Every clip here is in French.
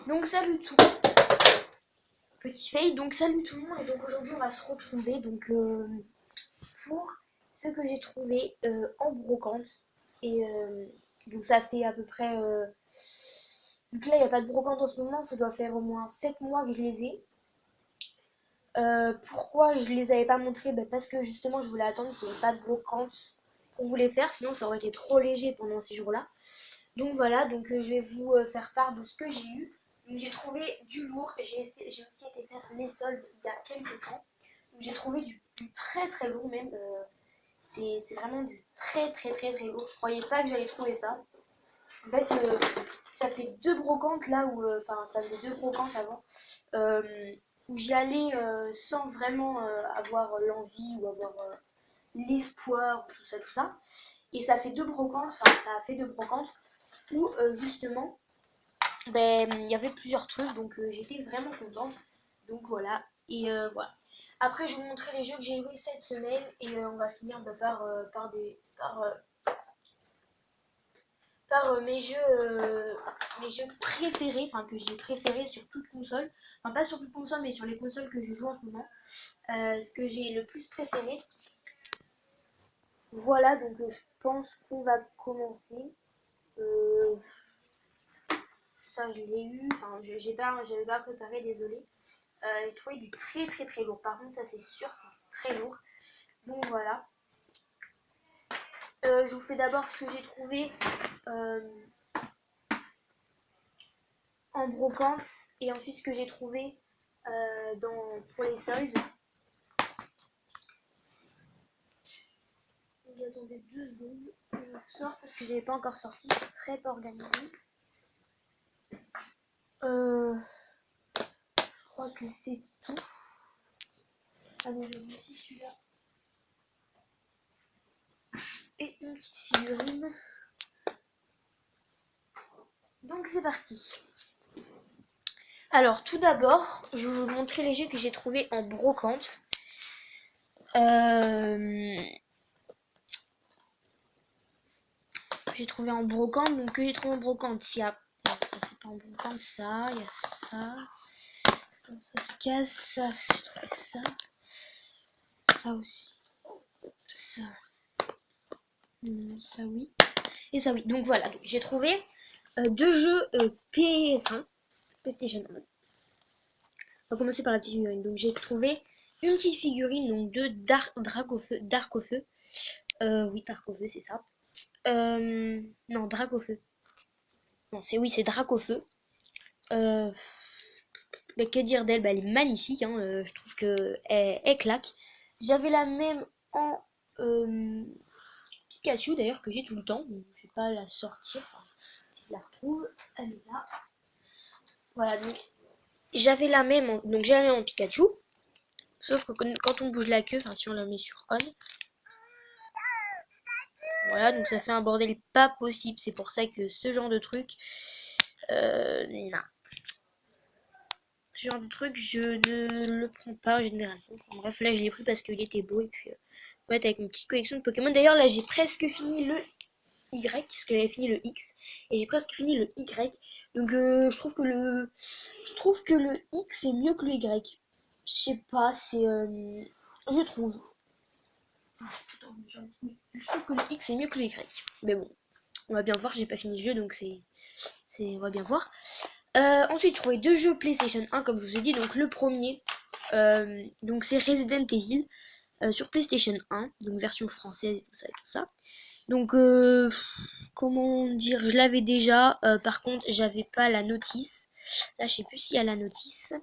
Donc salut tout petit fail, donc salut tout le monde et donc aujourd'hui on va se retrouver pour ce que j'ai trouvé en brocante et donc ça fait à peu près vu que là il n'y a pas de brocante en ce moment, ça doit faire au moins 7 mois que je les ai. Pourquoi je les avais pas montrés? Parce que justement je voulais attendre qu'il n'y ait pas de brocante pour vous les faire, sinon ça aurait été trop léger pendant ces jours-là. Donc voilà, je vais vous faire part de ce que j'ai eu. Donc j'ai trouvé du lourd, j'ai aussi été faire les soldes il y a quelques temps. Donc j'ai trouvé du très très lourd même. C'est vraiment du très très très très lourd. Je croyais pas que j'allais trouver ça. En fait, ça fait deux brocantes là où, enfin ça faisait deux brocantes avant, euh, où j'y allais sans vraiment avoir l'envie ou avoir l'espoir, tout ça, tout ça. Et ça fait deux brocantes, enfin ça a fait deux brocantes où justement il y avait plusieurs trucs, donc j'étais vraiment contente. Donc voilà, et voilà. Après, je vais vous montrer les jeux que j'ai joués cette semaine et on va finir par mes jeux préférés, enfin que j'ai préférés sur toute console. Enfin, pas sur toute console, mais sur les consoles que je joue en ce moment. Ce que j'ai le plus préféré. Voilà, je pense qu'on va commencer. Euh, Ça, je l'ai eu. Enfin, j'avais pas préparé, désolé. J'ai trouvé du très très très lourd. Par contre, ça c'est sûr, c'est très lourd. Donc voilà. Je vous fais d'abord ce que j'ai trouvé euh, en brocante et ensuite ce que j'ai trouvé pour les soldes. Attendez 2 secondes. Je sors parce que je n'avais pas encore sorti. Je suis très pas organisée. Je crois que c'est tout. Ah non, j'ai aussi celui-là. Et une petite figurine. Donc c'est parti. Alors tout d'abord, je vais vous montrer les jeux que j'ai trouvés en brocante. J'ai trouvé en brocante, donc que j'ai trouvé en brocante, il y a... Non, ça c'est pas en brocante, ça, il y a ça se casse, ça, j'ai trouvé ça aussi, ça, ça oui, et ça oui. Donc voilà, j'ai trouvé deux jeux PS1, PlayStation 1. On va commencer par la petite figurine. Donc j'ai trouvé une petite figurine donc de Dark au feu. Oui, Dark au feu, c'est ça. Non, Drac au feu. Non, c'est Drac au feu. Euh, que dire d'elle? Elle est magnifique, hein, je trouve que elle claque. J'avais la même en Pikachu d'ailleurs que j'ai tout le temps. Donc, je vais pas la sortir. Enfin, je la retrouve. Elle est là. Voilà, donc j'ai la même en Pikachu. Sauf que quand on bouge la queue, enfin si on la met sur on, voilà, donc ça fait un bordel pas possible. C'est pour ça que ce genre de truc, non. Ce genre de truc, je ne le prends pas généralement. Enfin, bref, là, je l'ai pris parce qu'il était beau. Et puis, ouais, avec une petite collection de Pokémon. D'ailleurs, là, j'ai presque fini le Y, parce que j'avais fini le X. Et j'ai presque fini le Y. Donc, je trouve que le X est mieux que le Y. Je sais pas, je trouve. Je trouve que le X est mieux que le Y. Mais bon, on va bien voir. J'ai pas fini le jeu, donc on va bien voir. Ensuite, je trouvais deux jeux PlayStation 1, comme je vous ai dit. Donc, le premier, donc c'est Resident Evil sur PlayStation 1, donc version française et tout ça et tout ça. Donc, comment dire, je l'avais déjà. Par contre, j'avais pas la notice. Là, je sais plus s'il y a la notice.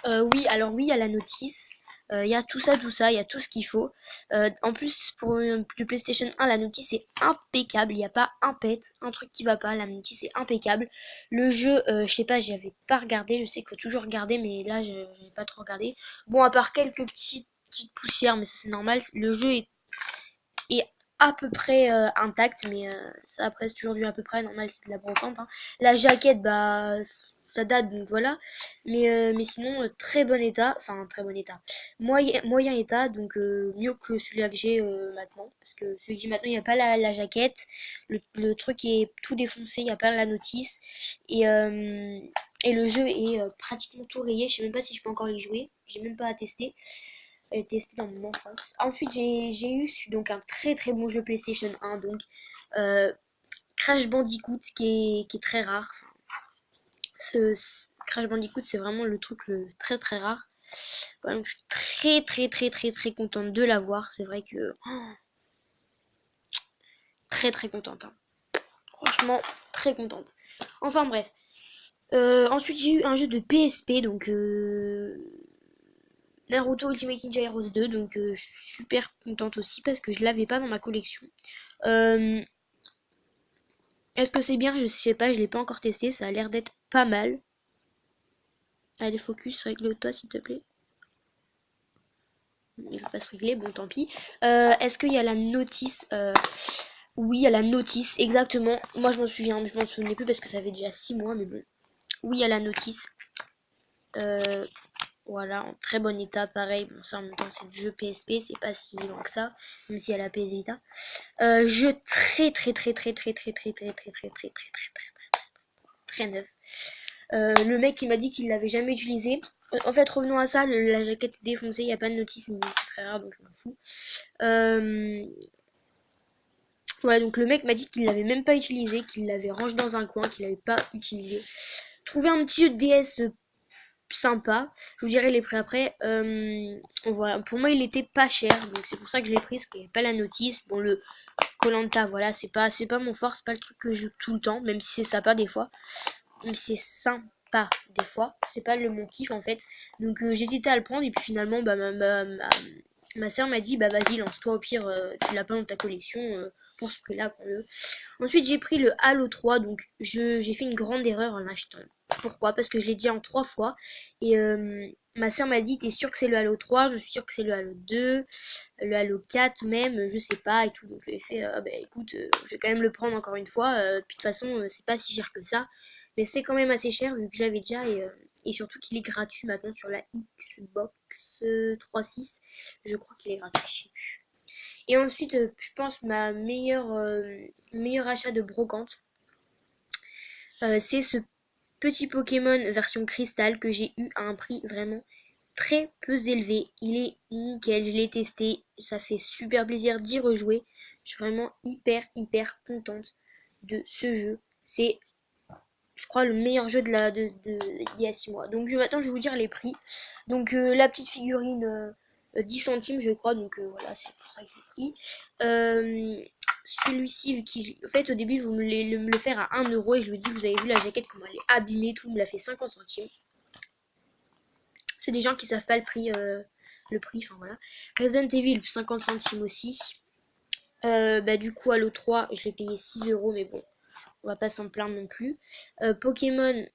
Oui, alors oui, il y a la notice. Il y a tout ça, il y a tout ce qu'il faut. En plus, pour le PlayStation 1, la notice est impeccable. Il n'y a pas un truc qui va pas. La notice est impeccable. Le jeu, je sais pas, j'avais pas regardé. Je sais qu'il faut toujours regarder, mais là, je n'avais pas trop regardé. Bon, à part quelques petites poussières, mais ça c'est normal. Le jeu est à peu près intact, mais ça après c'est toujours du à peu près normal, c'est de la brocante. Hein. La jaquette, bah ça date, donc voilà. Mais sinon, très bon état, enfin très bon état. Moyen état, donc mieux que celui-là que j'ai maintenant. Parce que celui que j'ai maintenant, il n'y a pas la jaquette. Le truc est tout défoncé, il n'y a pas la notice. Et le jeu est pratiquement tout rayé. Je sais même pas si je peux encore y jouer. J'ai même pas à tester. Testé dans mon enfance. Ensuite, j'ai eu donc un très très bon jeu PlayStation 1. Donc, euh, Crash Bandicoot qui est très rare. Crash Bandicoot, c'est vraiment le truc très très rare. Voilà, donc je suis très très très très très contente de l'avoir. C'est vrai que très très contente, hein. Franchement, très contente. Enfin bref. Ensuite, j'ai eu un jeu de PSP, donc Naruto Ultimate Ninja Heroes 2, donc je suis super contente aussi parce que je l'avais pas dans ma collection. Euh, Est-ce que c'est bien? Je sais pas, je l'ai pas encore testé, ça a l'air d'être pas mal. Allez, focus, règle-toi s'il te plaît. Il va pas se régler, bon tant pis. Est-ce qu'il y a la notice? Oui, il y a la notice, exactement. Moi je m'en souviens, je m'en souvenais plus parce que ça fait déjà 6 mois, mais bon. Oui, il y a la notice. Voilà, en très bon état, pareil. Bon, ça en même temps c'est du jeu PSP, c'est pas si loin que ça, même si elle a PS Vita. Jeu très très très très très très très très très très très très très très neuf. Le mec il m'a dit qu'il l'avait jamais utilisé. En fait, revenons à ça, la jaquette est défoncée, il n'y a pas de notice, mais c'est très rare donc je m'en fous. Voilà, donc le mec m'a dit qu'il l'avait même pas utilisé, qu'il l'avait rangé dans un coin, qu'il l'avait pas utilisé. Trouver un petit jeu de DS sympa. Je vous dirai les prix après. Voilà, pour moi il était pas cher, donc c'est pour ça que je l'ai pris, parce qu'il n'y avait pas la notice. Bon, le Koh-Lanta, voilà, c'est pas mon fort, c'est pas le truc que je joue tout le temps, même si c'est sympa des fois. Même si c'est sympa des fois, c'est pas mon kiff en fait. Donc j'hésitais à le prendre, et puis finalement, bah, ma soeur m'a dit, bah vas-y, lance-toi, au pire, tu l'as pas dans ta collection, pour ce prix-là, prends-le. Ensuite, j'ai pris le Halo 3, donc j'ai fait une grande erreur en l'achetant. Pourquoi? Parce que je l'ai dit en 3 fois. Et ma soeur m'a dit, t'es sûr que c'est le Halo 3? Je suis sûre que c'est le Halo 2, le Halo 4 même, je sais pas et tout. Donc je lui ai fait, bah écoute, je vais quand même le prendre encore une fois. Puis de toute façon, c'est pas si cher que ça. Mais c'est quand même assez cher vu que j'avais déjà. Et surtout qu'il est gratuit maintenant sur la Xbox 3.6. Je crois qu'il est gratuit, je sais plus. Et ensuite, je pense ma meilleur achat de brocante, c'est ce petit Pokémon version cristal que j'ai eu à un prix vraiment très peu élevé. Il est nickel, je l'ai testé, ça fait super plaisir d'y rejouer. Je suis vraiment hyper contente de ce jeu. C'est, je crois, le meilleur jeu il y a 6 mois. Donc maintenant je vais vous dire les prix. Donc la petite figurine 10 centimes je crois, donc voilà, c'est pour ça que je l'ai pris. Celui-ci, en fait au début vous me le faire à 1 € et je lui dis, vous avez vu la jaquette comment elle est abîmée, tout, il me l'a fait 50 centimes. C'est des gens qui savent pas le prix, enfin voilà. Resident Evil 50 centimes aussi. Bah du coup Halo 3 je l'ai payé 6 €, mais bon, on va pas s'en plaindre non plus. Pokémon,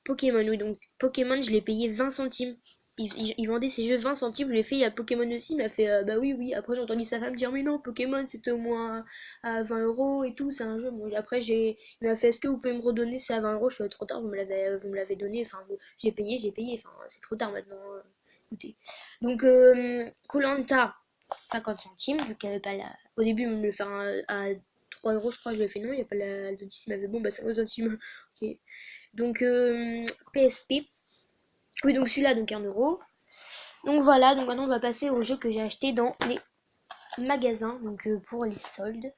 Pokémon, oui, donc Pokémon, je l'ai payé 20 centimes. Il vendait ses jeux 20 centimes, je l'ai fait, il y a Pokémon aussi, il m'a fait bah oui. Après, j'ai entendu sa femme dire, mais non, Pokémon, c'était au moins à 20 € et tout, c'est un jeu. Bon, après, il m'a fait, est-ce que vous pouvez me redonner, c'est à 20 €? Je suis trop tard, vous me l'avez donné, enfin, j'ai payé, enfin, c'est trop tard maintenant, écoutez. Donc, Koh-Lanta, 50 centimes, vu qu'il n'y avait pas la. Au début, il me le fait à 3 €, je crois, je lui ai fait non, il n'y a pas la notice, il m'avait bon, bah 50 centimes, ok. Donc PSP. Oui, donc celui-là, donc 1 €. Donc voilà, donc maintenant on va passer au jeu que j'ai acheté dans les magasins, donc pour les soldes.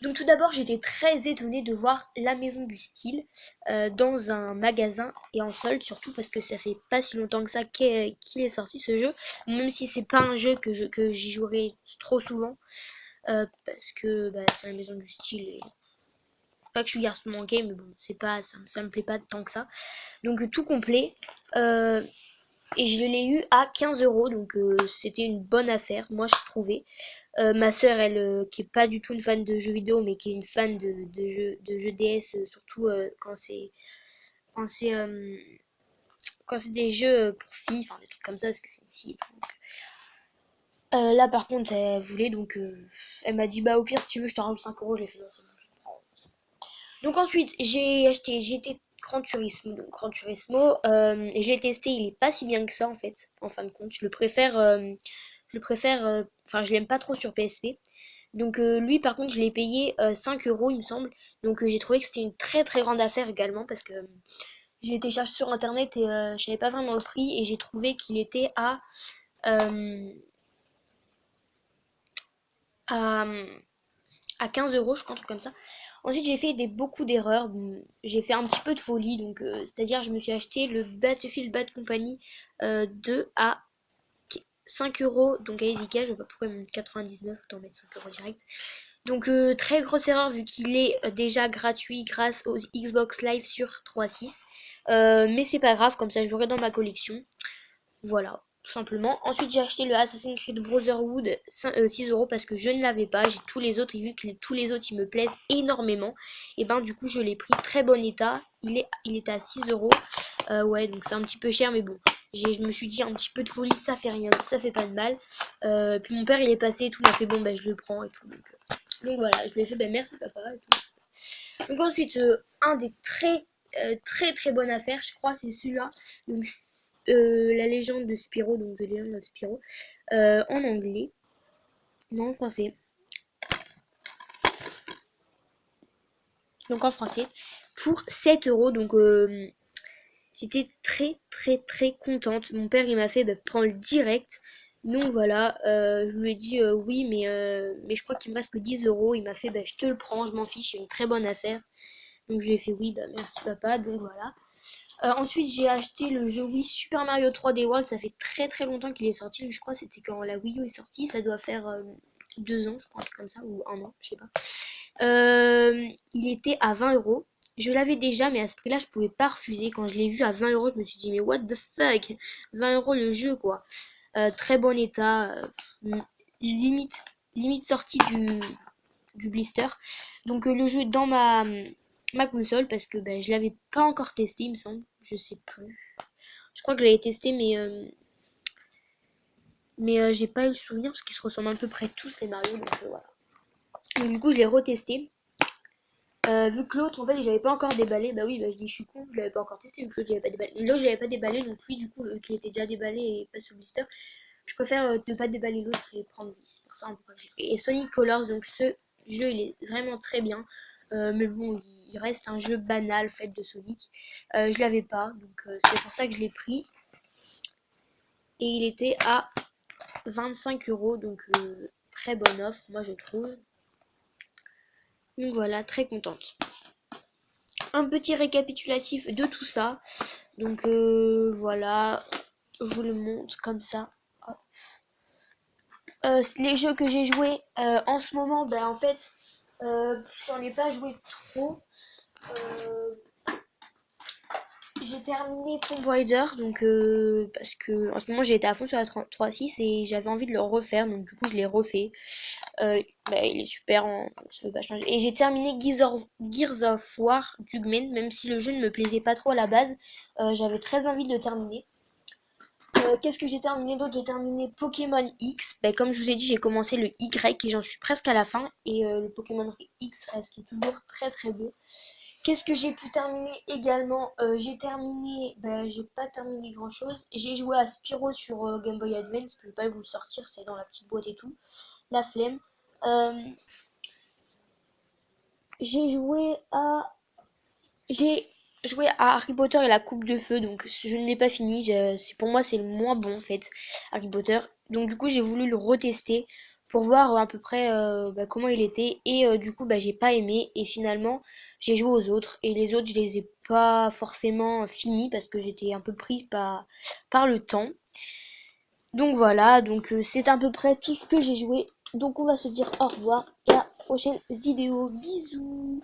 Donc tout d'abord, j'étais très étonnée de voir La Maison du Style dans un magasin et en solde, surtout parce que ça fait pas si longtemps que ça qu'il est sorti ce jeu, même si c'est pas un jeu que j'y jouerai trop souvent, parce que bah, c'est La Maison du Style et pas que je suis garçon manqué, mais bon, c'est pas ça me plaît pas tant que ça. Donc tout complet. Et je l'ai eu à 15 €, donc c'était une bonne affaire, moi je trouvais. Ma soeur, elle, qui est pas du tout une fan de jeux vidéo, mais qui est une fan de jeux DS, surtout quand c'est euh, quand c'est des jeux pour filles, enfin des trucs comme ça, parce que c'est une fille et tout. Donc, là par contre, elle voulait, donc elle m'a dit, bah au pire, si tu veux, je te rajoute 5 €. J'ai fait non, c'est bon. Donc ensuite, j'ai acheté GT Gran Turismo. Donc Gran Turismo, je l'ai testé, il est pas si bien que ça en fait, en fin de compte. Enfin je l'aime pas trop sur PSP. Donc lui par contre je l'ai payé 5 euros il me semble. Donc j'ai trouvé que c'était une très très grande affaire également parce que j'ai été chercher sur internet et je savais pas vraiment le prix et j'ai trouvé qu'il était euh, à, à 15 euros, je crois, un truc comme ça. Ensuite, j'ai fait beaucoup d'erreurs. Bon, j'ai fait un petit peu de folie, donc c'est-à-dire je me suis acheté le Battlefield Bad Company 2 à 5 euros, donc à Easycash. Je sais pas pourquoi ils m'ont 99, autant mettre 5 euros direct. Donc très grosse erreur vu qu'il est déjà gratuit grâce aux Xbox Live sur 3.6. Mais c'est pas grave, comme ça je l'aurai dans ma collection. Voilà, tout simplement. Ensuite, j'ai acheté le Assassin's Creed Brotherhood 6 euros parce que je ne l'avais pas. J'ai tous les autres et vu que tous les autres ils me plaisent énormément, et ben du coup je l'ai pris très bon état. Il est à 6 euros. Ouais, donc c'est un petit peu cher, mais bon. Je me suis dit un petit peu de folie, ça fait rien, ça fait pas de mal. Puis mon père il est passé et tout, il m'a fait bon, bah je le prends et tout. Donc voilà, je lui ai fait, bah merci papa et tout. Donc ensuite, un des très bonnes affaires, je crois, c'est celui-là. Donc la légende de Spyro, donc The Legend of Spyro, en anglais, non en français. Donc en français, pour 7 euros. Donc j'étais très contente. Mon père il m'a fait bah, prends le direct. Donc voilà, je lui ai dit oui, mais je crois qu'il me reste que 10 euros. Il m'a fait bah, je te le prends, je m'en fiche, c'est une très bonne affaire. Donc j'ai fait oui, bah merci papa. Donc voilà. Ensuite, j'ai acheté le jeu Wii Super Mario 3D World. Ça fait très longtemps qu'il est sorti. Je crois que c'était quand la Wii U est sortie. Ça doit faire 2 ans, je crois, un truc comme ça, ou un an, je sais pas. Il était à 20 euros. Je l'avais déjà, mais à ce prix-là, je pouvais pas refuser. Quand je l'ai vu à 20 euros, je me suis dit, mais what the fuck? 20 euros le jeu, quoi. Très bon état. Limite, limite sortie du blister. Donc le jeu est dans ma console parce que je l'avais pas encore testé, il me semble. Je sais plus. Je crois que je l'avais testé, mais j'ai pas eu le souvenir parce qu'ils se ressemblent à peu près tous les Mario. Donc voilà. Donc du coup, je l'ai retesté. Vu que l'autre, en fait, j'avais pas encore déballé. Bah oui, je dis, je suis con, je l'avais pas encore testé vu que l'autre, j'avais pas déballé. L'autre, j'avais pas déballé, donc lui, du coup, qui était déjà déballé et pas sous blister, je préfère ne pas déballer l'autre et prendre lui. C'est pour ça, on pourrait... Et Sonic Colors, donc ce jeu, il est vraiment très bien. Mais bon, il reste un jeu banal fait de Sonic. Je l'avais pas, donc c'est pour ça que je l'ai pris. Et il était à 25 euros, donc très bonne offre, moi je trouve. Donc voilà, très contente. Un petit récapitulatif de tout ça. Donc voilà, je vous le montre comme ça. Hop. Les jeux que j'ai joués en ce moment, en fait, j'en ai pas joué trop. Euh, j'ai terminé Tomb Raider, donc parce que en ce moment j'ai été à fond sur la 3.6 et j'avais envie de le refaire, donc du coup je l'ai refait. Il est super, ça peut pas changer. Et j'ai terminé Gears of War Judgment, même si le jeu ne me plaisait pas trop à la base, j'avais très envie de le terminer. Qu'est-ce que j'ai terminé d'autre? J'ai terminé Pokémon X. Comme je vous ai dit, j'ai commencé le Y et j'en suis presque à la fin. Et le Pokémon X reste toujours très beau. Qu'est-ce que j'ai pu terminer également? J'ai terminé, j'ai pas terminé grand chose. J'ai joué à Spyro sur Game Boy Advance. Je vais pas vous le sortir, c'est dans la petite boîte et tout. La flemme. Euh, j'ai joué à J'ai joué à Harry Potter et la Coupe de Feu, donc je ne l'ai pas fini. Pour moi, c'est le moins bon en fait, Harry Potter. Donc du coup, j'ai voulu le retester pour voir à peu près comment il était. Et du coup, j'ai pas aimé. Et finalement, j'ai joué aux autres. Et les autres, je les ai pas forcément finis parce que j'étais un peu prise par le temps. Donc voilà, donc c'est à peu près tout ce que j'ai joué. Donc on va se dire au revoir et à la prochaine vidéo. Bisous!